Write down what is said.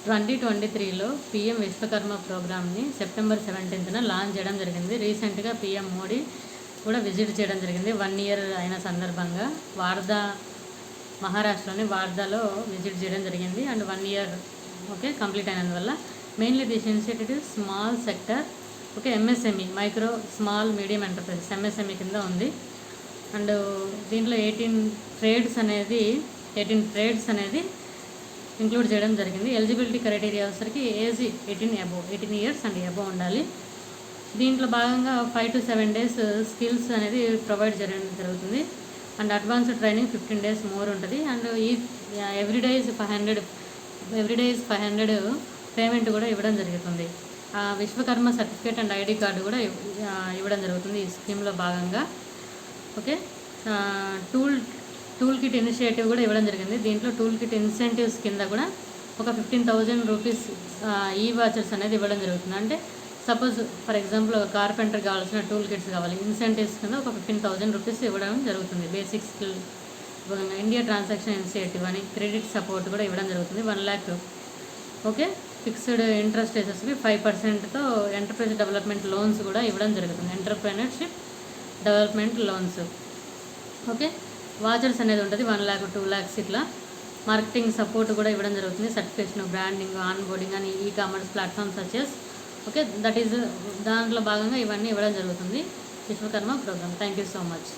2023లో PM Vishwakarma ప్రోగ్రామ్ని September 17న launch చేయడం జరిగింది. రీసెంట్గా పీఎం మోడీ కూడా విజిట్ చేయడం జరిగింది. 1 ఇయర్ అయిన సందర్భంగా వార్దా, మహారాష్ట్రలోని వార్దాలో విజిట్ చేయడం జరిగింది. అండ్ 1 ఇయర్ కంప్లీట్ అయినందువల్ల mainly this initiative small sector MSME, micro small medium enterprises MSME కింద ఉంది. అండ్ దీంట్లో 18 ట్రేడ్స్ అనేది ఇంక్లూడ్ చేయడం జరిగింది. ఎలిజిబిలిటీ క్రైటీరియా వచ్చేసరికి ఏజ్ 18 ఇయర్స్ అండ్ అబోవ్ ఉండాలి. దీంట్లో భాగంగా 5 to 7 days స్కిల్స్ అనేది ప్రొవైడ్ చేయడం జరుగుతుంది. And advanced training 15 days more ఉంటుంది. And every day is 500 payment కూడా ఇవ్వడం జరుగుతుంది. Vishwakarma certificate and ID card కూడా ఇవ్వడం జరుగుతుంది ఈ స్కీమ్లో భాగంగా. టూల్ కిట్ ఇనిషియేటివ్ కూడా ఇవ్వడం జరిగింది. దీంట్లో టూల్ కిట్ ఇన్సెంటివ్స్ కింద కూడా ఒక 15,000 రూపీస్ ఈ వాచర్స్ అనేది ఇవ్వడం జరుగుతుంది. అంటే సపోజ్ ఫర్ ఎగ్జాంపుల్ కార్పెంటర్ కావాల్సిన టూల్ కిట్స్ కావాలి, ఇన్సెంటివ్స్ కింద ఒక 15,000 రూపీస్ ఇవ్వడం జరుగుతుంది. Basic skill India transaction initiative అని క్రెడిట్ సపోర్ట్ కూడా ఇవ్వడం జరుగుతుంది. 1 lakh ఫిక్స్డ్ ఇంట్రెస్ట్ వేసేసి 5%తో ఎంటర్ప్రైజ్ డెవలప్మెంట్ లోన్స్ కూడా ఇవ్వడం జరుగుతుంది. Entrepreneurship development loans. వాచర్స్ అనేది ఉంటుంది 1 lakh 2 lakhs ఇట్లా. మార్కెటింగ్ సపోర్ట్ కూడా ఇవ్వడం జరుగుతుంది. సర్టిఫికేషన్, బ్రాండింగ్, ఆన్ బోర్డింగ్ అని e commerce platform such that is దాంట్లో భాగంగా ఇవన్నీ ఇవ్వడం జరుగుతుంది Vishwakarma programme. Thank you so much.